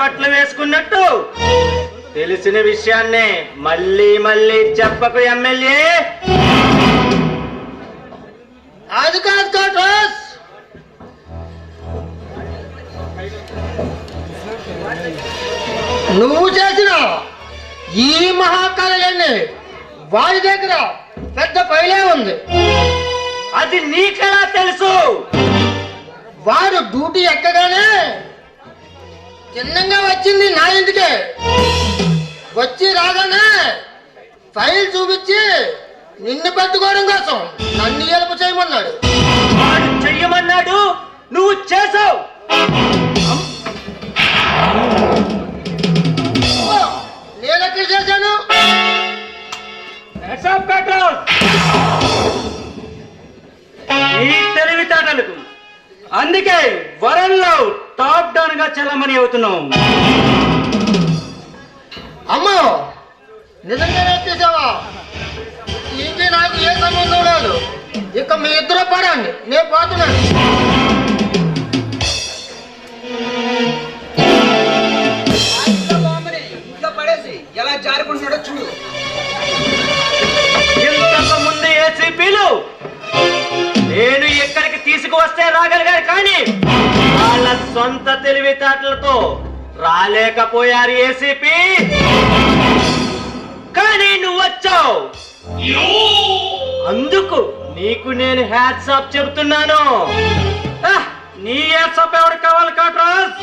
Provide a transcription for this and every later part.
బట్టలు వేసుకున్నట్టు తెలిసిన విషయాన్నే మళ్ళీ మళ్ళీ చెప్పకు ఎమ్మెల్యే. అది కాదు కోటరాజ్, నువ్వు చేసిన ఈ మహాకార్యాన్ని వాడి దగ్గర పెద్ద పైలే ఉంది. అది నీకెలా తెలుసు? వాడు డ్యూటీ ఎక్కగానే చిన్నంగా వచ్చింది నా ఇంటికే. వచ్చి రాగానే ఫైల్ చూపించి నిన్ను పెట్టుకోవడం కోసం నన్ను హెల్ప్ చేయమన్నాడు. వాడు చెయ్యమన్నాడు, నువ్వు చేసావు. నేనెక్కడ చేశాను? ఈ తెలివితేటలకు అందుకే వరంలో టాప్ డౌన్ గా చెల్లమని అవుతున్నావు. అమ్మో, నిజంగానే చేసావా? ఇంకే నాకు ఏ సంబంధం లేదు. ఇక మీ ఇద్దరు పడండి, నేను పోతున్నాను. ఎలా జారుకుంటున్నాడో చూడు. ఇంతకు ముందు ఏసీపీలు నేను ఎక్కడికి తీసుకువస్తే రాగలిగారు, కానీ వాళ్ళ సొంత తెలివితేటలతో రాలేకపోయారు ఏసీపీ. కానీ నువ్వు వచ్చావు, అందుకు నీకు నేను హ్యాట్స్ ఆఫ్ చెబుతున్నాను. నీ హ్యాట్స్ ఆఫ్ ఎవరికి కావాలి కోటరాజ్?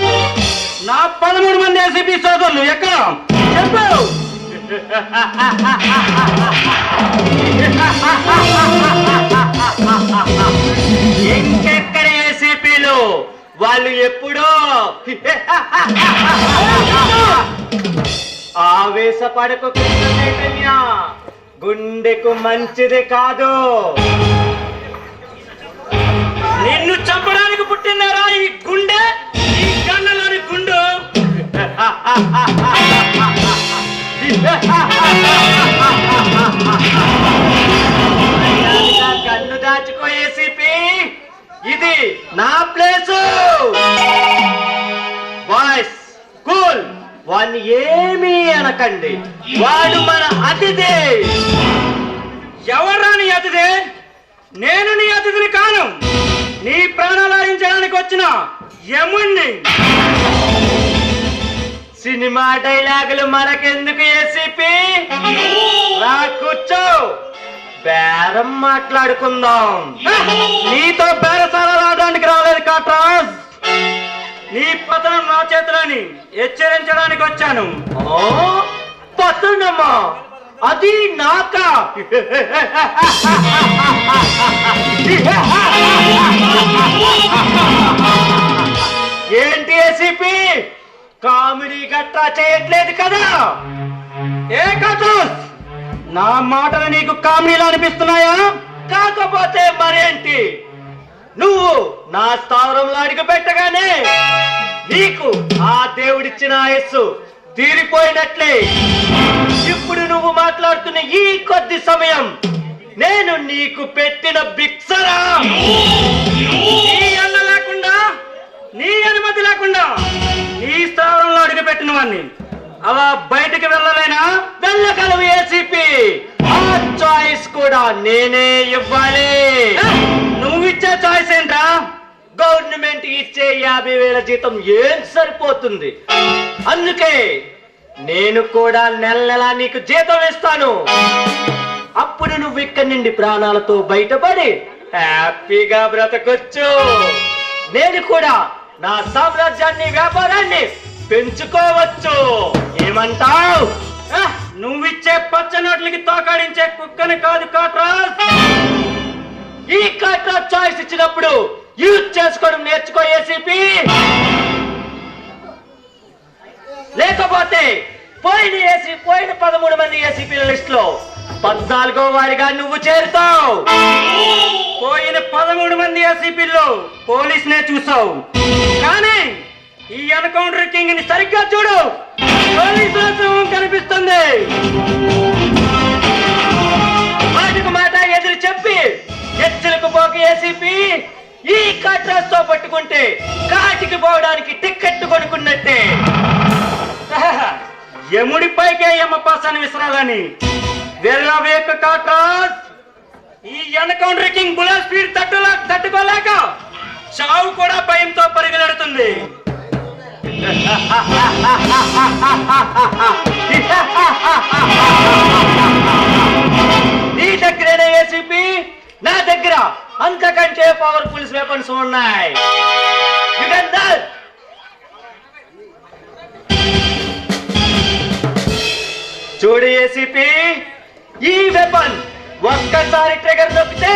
నా 13 మంది ఏసీపీ సోదరులు ఎక్కడ చెప్పు. ఇంకెక్కడ ఏసీపీలు? వాళ్ళు ఎప్పుడో ఆవేశపడకు కృష్ణ చైతన్య, గుండెకు మంచిది కాదు. నిన్ను చంపడానికి పుట్టినారా ఈ గుండె, ఈ కన్నులోని గుండు? కన్ను దాచుకో ఏసీపీ, ఇది నా ప్లేసు. బాయ్స్ కూల్, వాణ్ణి ఏమీ అనకండి, వాడు మన అతిథి. ఎవరా నీ అతిథి? నేను నీ అతిథిని కాను, నీ ప్రాణాలు హరించడానికి వచ్చిన యముణ్ణి. సినిమా డైలాగులు మనకెందుకు ఏసీపీ? రా కూర్చో, బేరం మాట్లాడుకుందాం. నీతో బేరసాల రావడానికి రాలేదు కోటరాజ్, నీ పతనం నా చేతులని హెచ్చరించడానికి వచ్చాను. పతనమా? అది నాకా? ఏంటి ఏసీపీ, కామెడీ గట్రా చేయట్లేదు కదా? ఏ కోటరాజ్, నా మాటలు నీకు కామెడీలు అనిపిస్తున్నాయా? కాకపోతే మరేంటి, నువ్వు నా స్థావరంలో అడుగు పెట్టగానే నీకు ఆ దేవుడిచ్చిన ఆయుస్సు తీరిపోయినట్లే. ఇప్పుడు నువ్వు మాట్లాడుతున్న ఈ కొద్ది సమయం నేను నీకు పెట్టిన భిక్షరా. నీ అన్న లేకుండా, నీ అనుమతి లేకుండా నీ స్థావరంలో అడుగు పెట్టిన వాడిని అలా బయటికి వెళ్ళలేనా? వెళ్ళగలవు ఏసీపీ. ఆ చాయిస్ కూడా నేనే ఇవ్వాలి. నువ్విచ్చే చాయిస్ ఏంట్రా? గవర్నమెంట్ ఇచ్చే 50,000 జీతం ఏం సరిపోతుంది? అందుకే నేను కూడా నెల నెలా నీకు జీతం ఇస్తాను. అప్పుడు నువ్వు ఇక్కడి నుండి ప్రాణాలతో బయటపడి హ్యాపీగా బ్రతకొచ్చు. నేను కూడా నా సామ్రాజ్యాన్ని, వ్యాపారాన్ని పెంచుకోవచ్చు. ఏమంటావ్? నువ్విచ్చే పచ్చ నోట్లకి తోకాడించే కుక్కని కాదు కోటరాజ్. ఈ కోటరాజ్ చాయిస్ ఇచ్చినప్పుడు యూజ్ చేసుకోవడం నేర్చుకో ఏసీపీ. లేకపోతే పోయిన 13 మంది ఏసీపీల లిస్ట్ లో 14వ వాడిగా నువ్వు చేరుతావు. పోయిన 13 మంది ఏసీపీల్లో పోలీస్ నే చూసావు, కానీ ఈ ఎన్కౌంటర్ కింగ్ ని సరిగ్గా చూడు, పోలీసు కనిపిస్తుంది. మాటకు మాట ఎదురు చెప్పి ఎచ్చులకు పోక ఏసీపీ. ఈ కట్రాస్ తో పట్టుకుంటే కాటికి పోవడానికి టిక్కెట్ కొనుక్కున్నట్టే. యముడిపైకే యమపాసాన్ని విసరాలని వెర్రవేక కాట్రాజ్. ఈ ఎన్కౌంటర్ కింగ్ బుల్లెట్ స్పీడ్ తట్టుకోలేక చావు కూడా భయంతో పరిగెడుతుంది. నీ దగ్గరేనే ఏసీపీ, నా దగ్గర అంతకంటే పవర్ఫుల్ వెపన్స్ ఉన్నాయి. చూడు ఏసీపీ, ఈ వెపన్ ఒక్కసారి ట్రిగర్ నొక్కితే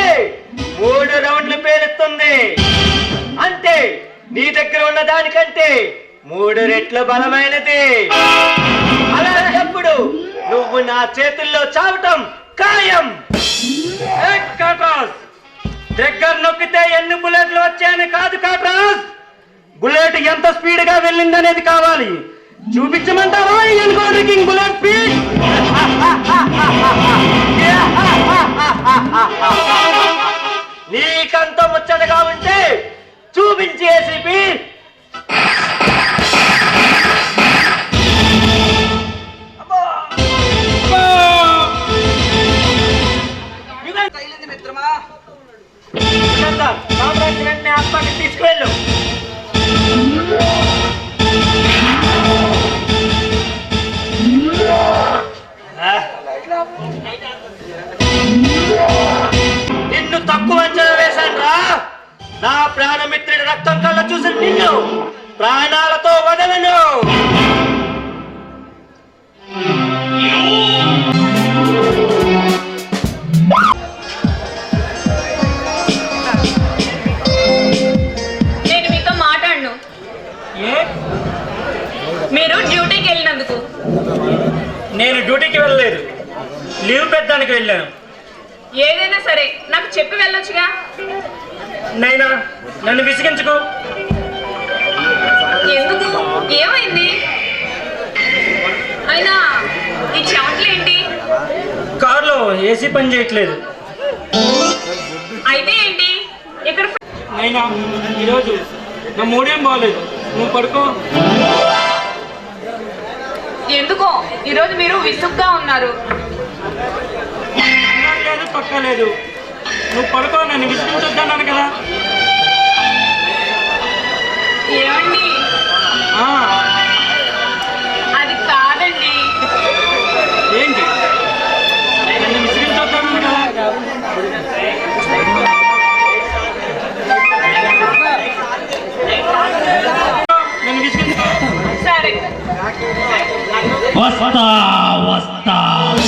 3 రౌండ్లు పేలుస్తుంది. అంటే నీ దగ్గర ఉన్న దానికంటే 3 రెట్లు బలమైనది. అలాంటప్పుడు నువ్వు నా చేతుల్లో చావటం ఖాయం. కాట్రాజ్, ట్రిగ్గర్ నొక్కితే ఎన్ని బుల్లెట్లు వచ్చాయని కాదు కాట్రాజ్, బుల్లెట్ ఎంత స్పీడ్ గా వెళ్ళిందనేది కావాలి. చూపించమంటావా ఎన్కౌంటర్ కింగ్ బుల్లెట్ స్పీడ్? నీకంత ముచ్చటగా ఉంటే చూపించి ఏసీపీ. మిత్రమా, హాస్పిటల్ తీసుకువెళ్ళు. నిన్ను తక్కువ అంచనా వేశాను రా. నా ప్రాణమిత్రుడి రక్తం కళ్ళ చూసి నిన్ను ప్రాణాలతో వదలను. నేను మీతో మాట్లాడను. మీరు డ్యూటీకి వెళ్ళినందుకు. నేను డ్యూటీకి వెళ్ళలేదు, లీవ్ పెట్టడానికి వెళ్ళాను. ఏదైనా సరే నాకు చెప్పి వెళ్ళొచ్చుగా. నైనా నన్ను విసిగించుకో. ఎందుకు? ఏమైంది? అయినా ఈ చెమటలు ఏంటి? కారులో ఏసీ పని చేయట్లేదు. అయితే ఏంటి ఇక్కడ? నైనా ఈరోజు నా మూడేం బాగలేదు, నువ్వు పడుకో. ఎందుకో ఈరోజు మీరు విసుగ్గా ఉన్నారు. లేదు పక్కలేదు, నువ్వు పడుకో. నన్ను విసిగించొద్దన్నాను కదా. ఏమండి? అది కాదండి. ఏంటి? నన్ను విసిగించొద్దన్నాను కదా. నన్ను విసిగించు. సరే వస్తా వస్తా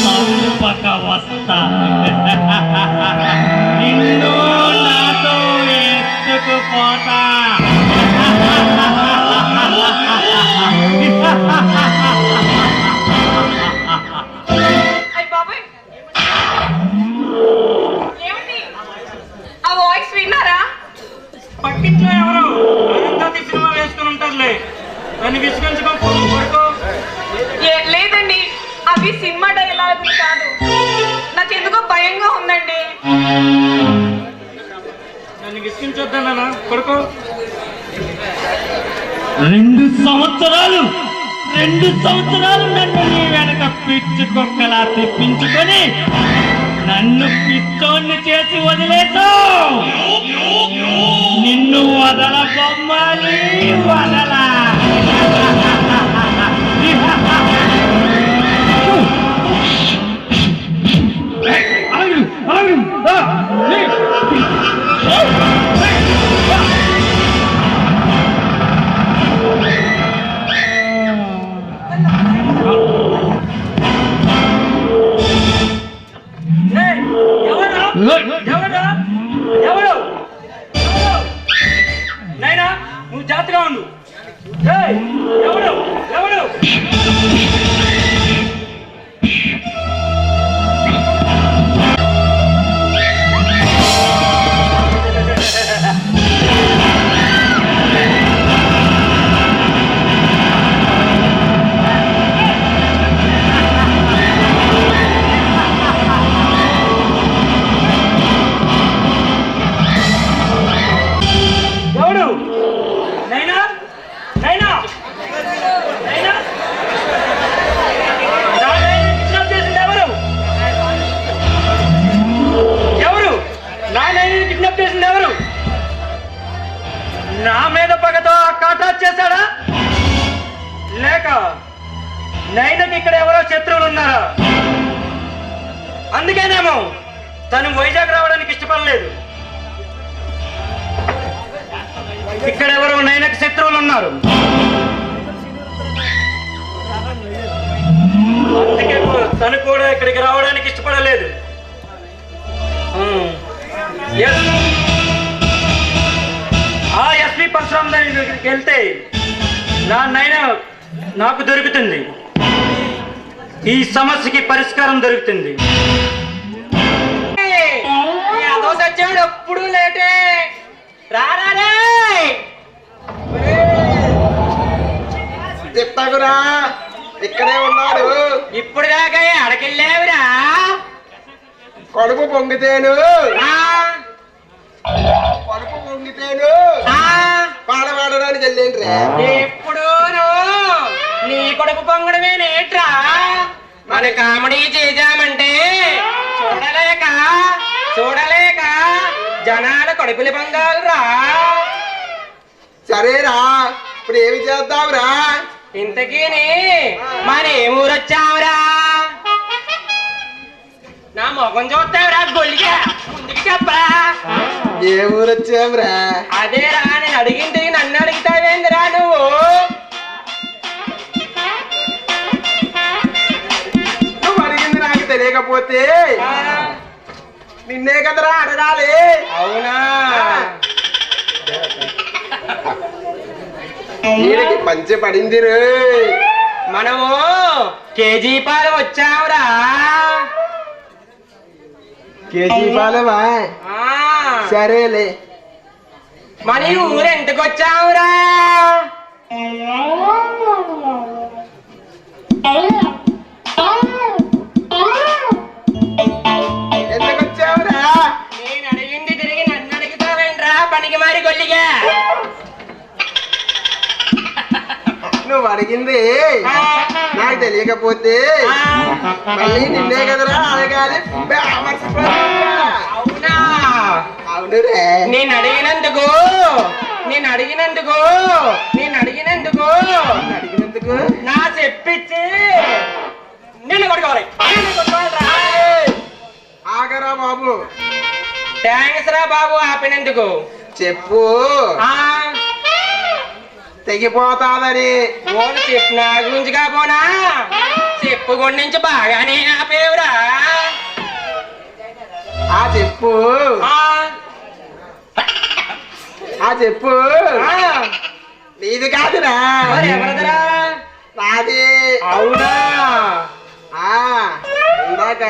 తప్పక వస్తా, నిన్ను నాతో ఎత్తుకుపోతా. అయ్ బాబాయ్, ఏమండి? ఆ వాయిస్ విన్నారా? పక్కింట్లో ఎవరు అరుంధతి సినిమా వేసుకుని ఉంటారులే. నన్ను విసిగించుకో, పడుకో. లేదండి, అవి సినిమా డైలాగులు కాదు. నాకెందుకో భయంగా ఉందండి. నన్ను విసిగించొద్దన్నా, పడుకో. 2 సంవత్సరాలు నన్ను నీ వెనక పిచ్చి కుక్కలా తెప్పించుకొని నన్ను పిచ్చోన్ని చేసి వదిలేసావు. నిన్ను వదల బొమ్మాలి, వదలా. నైనా నువ్వు జాగ్రత్తగా ఉండు. లేక నైనకి ఇక్కడ ఎవరో శత్రువులు ఉన్నారా? అందుకేనేమో తను వైజాగ్ రావడానికి ఇష్టపడలేదు. ఇక్కడ ఎవరో నైనకి శత్రువులు ఉన్నారు. అందుకే తను కూడా ఇక్కడికి రావడానికి ఇష్టపడలేదు. ఆ ఎస్పీ పరశురామ్ దగ్గరికి వెళ్తే నా నైన నాకు దొరుకుతుంది. ఈ సమస్యకి పరిష్కారం దొరుకుతుంది. వచ్చాడు ఎప్పుడు లేటే రారాడే చెప్తాకురా, ఇక్కడే ఉన్నాడు. ఇప్పుడు దాకా అడకెళ్ళావురా? కడుపు పొంగితేను పాడవాడడానికి వెళ్ళేంటి. ఎప్పుడు నీ కొడుకు పొంగడమే నేట్రా? మన కామెడీ చేద్దామంటే చూడలేక జనాల కడుపులు పొంగాలరా. సరేరా, ఇప్పుడు ఏమి చేద్దాంరా? ఇంతకీని మన ఏ ఊరొచ్చావురా? నా ముఖం చూస్తావురా గొల్లిగా? ముందుకు చెప్పరా. ఏ ఊరొచ్చావురా? అదేరా నేను అడిగింది నన్ను అడుగుతావేందిరా నువ్వు? నువ్వు అడిగింది నాకు తెలియకపోతే నిన్నే కదరా అడగాలి. అవునా? వీడికి పంచె పడింది రే. మనము కేజీ పాలు వచ్చావురా. కేజీ పాలమా? సరేలే. మన ఈ ఊరు ఎంతకు వచ్చావురా? ఎందుకు వచ్చావురా? నేను అడిగింది తిరిగి నన్ను అడుగుతావేంట్రా పనికి మారి గొల్లిగా? నువ్వు అడిగింది నాకు తెలియకపోతే మళ్ళీ నిన్నే కదరా అడగాలి. అవునా? అవునురే. నేను అడిగినందుకు నా చెప్పించి నిన్ను కొట్టుకోవాలి. ఆగరా బాబు. థ్యాంక్స్ రా బాబు ఆపినందుకు. చెప్పు. తెగిపోతాదని. ఓను చెప్పు నా గురించి కాపోనా? చెప్పు గురించి బాగానే ఆపేవురా. ఆ చెప్పు. ఆ చెప్పు. నీది కాదురా. ఎవరిదిరా? నాది. అవునా? ఇందాక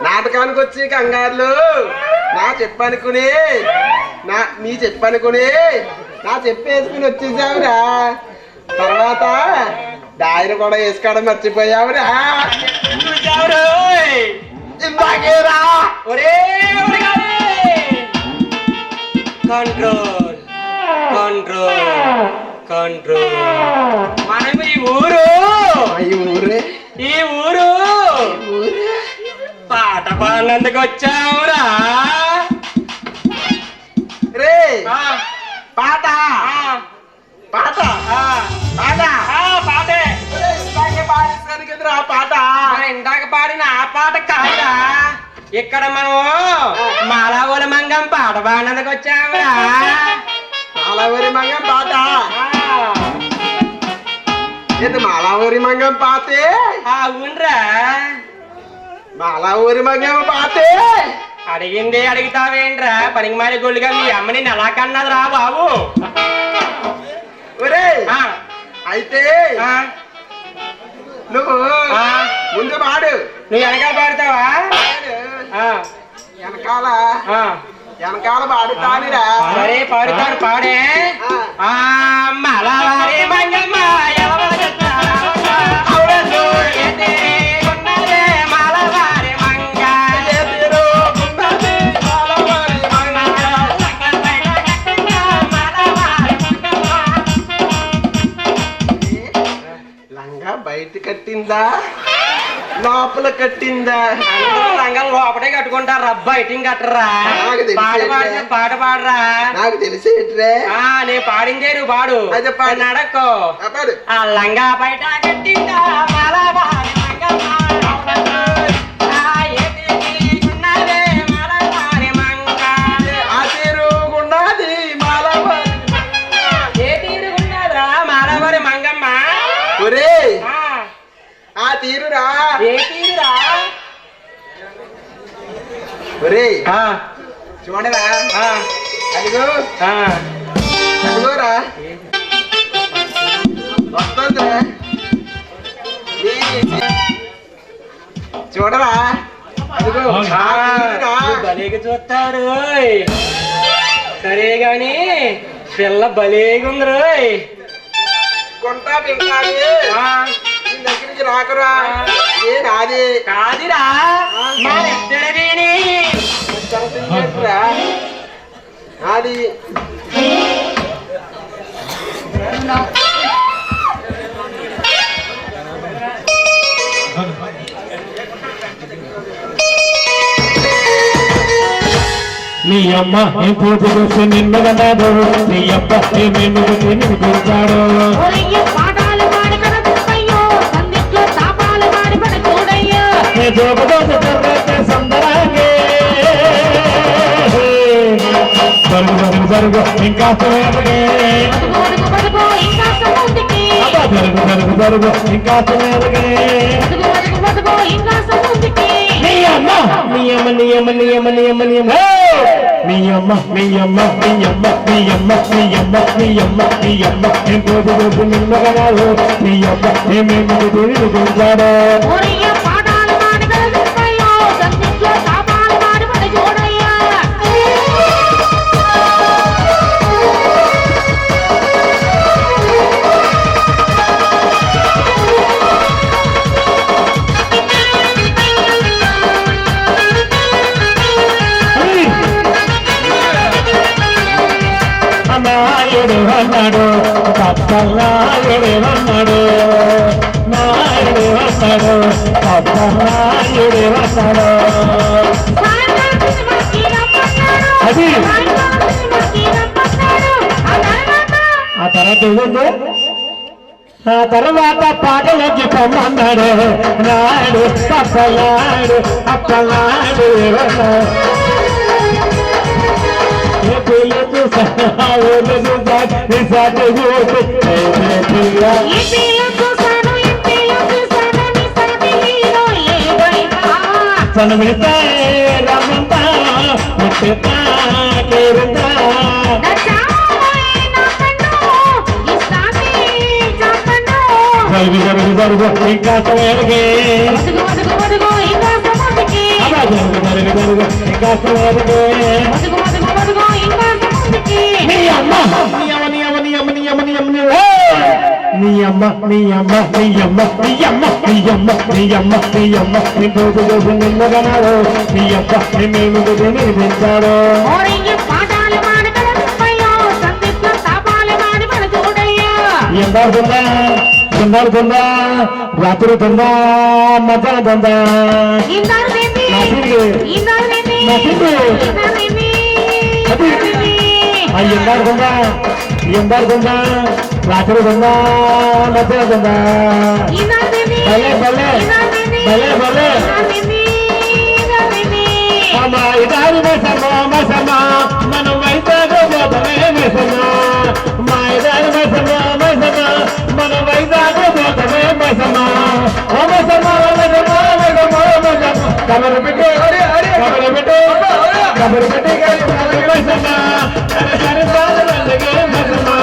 నాటకానికి వచ్చి కంగారులు నా చెప్పనుకుని నీ చెప్పనుకుని నా చెప్పేసుకుని వచ్చేసావురా. తర్వాత దాయన కూడా వేసుకోవడం మర్చిపోయావురా. ఇందాకేరా. కంట్రోల్. మనం ఈ ఊరు పాట పాడినందుకు వచ్చావురా. రే పాట పాట పాటే పాట ఇందాక పాడిన ఆ పాట కాదురా. ఇక్కడ మనం మాలావోల మంగం పాట పాడినందుకు వచ్చావురా. మాలావరి మంగం పాట. ఇది మాలావరి మంగం పాతే. అవునరా. మాలావరి మంగం పాతే. అడిగింది అడుగుతావేంట్రా పనికి మారి గొల్లుగా? మీ అమ్మని ఎలా కన్నదిరా బాబు? ఒరే అయితే నువ్వు ముందు పాడు. నువ్వు వెనకాల పాడతావా? వెనకాల పాడుతానిరా. సరే పాడుతాను, పాడే. మలవారి మంగమ్మ మలవారి మంగ లంగా బయట కట్టిందా? లోపల కట్టిందా? అందరూ లంగాలు లోపటే కట్టుకుంటారు రబ్బా ఇటింగ్ కట్టరా. నాకు తెలిసి పాట పాడితే పాట పాడరా. నాకు తెలిసేట్రే. నేను పాడిందే నువ్వు పాడు. అయితే పాడు. నడక్కో. పాడు. ఆ లంగా బయట కట్టిందా మలబారి మంగమ్మ. ఆ ఎదిగిన్నదే మలబారి మంగ. ఆ తీరుగున్నది మాలవారి. ఏ తీరుగున్నదిరా మలబారి మంగమ్మ. ఒరే ఆ, ఆ తీరురా. ఏ తీరురా. ఒరే ఆ, చూడరా. ఆ, అదిగో ఆ. అదిగోరా వస్తుందిరా. చూడరా అదిగో ఆ తీరురా. బలేగా చూస్తారు రోయ్. సరే గాని పిల్ల బలేగా ఉంది రోయ్. కొంటా పిల్లాడి నీ దగ్గరికి రాకురా. ఏ నాది కాదురా మా ఎద్దడిని. రా నాది. నీ అమ్మ ఏ పూజ చేసి నిన్ను కన్నాడు, నీ అబ్బ ఏమేమి నిన్ను గుర్తాడు. నీ జోబుదోస జరుగుతే సందరాగే జరుగు జరుగు జరుగు ఇంకా సుమేరగే. జరుగు జరుగు జరుగు ఇంకా సుమేరగే. నీ అమ్మ నీ అమ్మ నీ అమ్మ నీ అమ్మ నీ అమ్మ నీ అమ్మ నీ అమ్మ నీ అమ్మ నీ అమ్మ నీ అమ్మ నీ అమ్మ నీ అమ్మ నీ అమ్మ ఏం రోజు రోజు నిన్ను కనాడు, నీ అమ్మ ఏమేమి నిన్ను గుర్తాడు. నాయుడు అన్నాడు నాయుడు అన్నాడు నాయుడు అన్నాడు నాయుడు అన్నాడు. అది ఆ తర్వాత ఏముంది? ఆ తర్వాత పాటలోకి పొమ్మన్నాడు నాయుడు అప్పలాడు అప్పలాడు చనుమితా రమ్మంతా ముట్టేతా కేరుతా. జరుగు జరుగు జరుగు ఇంకా సమయానికి జరుగు జరుగు జరుగు ఇంకా సమయానికి. నీ అమ్మ నీ అమ్మ నీ అమ్మ నీ అమ్మ నీ అమ్మ నీ అమ్మ నీ అమ్మ నీ అమ్మ నీ అమ్మ నీ అమ్మ నీ అమ్మ నీ అమ్మ నీ అమ్మ నీ రోజు రోజు నిన్ను కనాడు, నీ అమ్మ నిన్ను నిర్మించాడు. ఎందాడుతుందా ఎందాడుతుందా రాత్రి తుందా మధ్యాహ్నం తుందా ఎందాడుతుందా ఎందాడుతుందా రాత్రి తుందా మధ్యాహ్నం తుందా. భలే భలే భలే భలే అమ్మా ఇదారు మెసమా మెసమా మనం వైజాగ్ పోతమే మెసమా. మా ఇదారు మెసమా మెసమా మనం వైజాగ్ పోతమే మెసమా. ఓ మెసమా మెసమా మెసమా మెసమా కబరు పెట్టి కబరు పెట్టి కబరు పెట్టి మెసమా సరే సాధనగా మెసమా.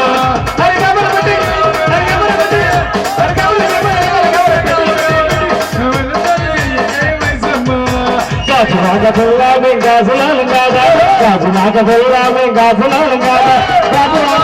అరే కబరు పెట్టి అరే కబరు పెట్టి అరే కబరు గాజులాగా పుల్లామే గాజులాలు కాదా గాజులాగా పుల్లామే గాజులాలు కాదా గాజులాగా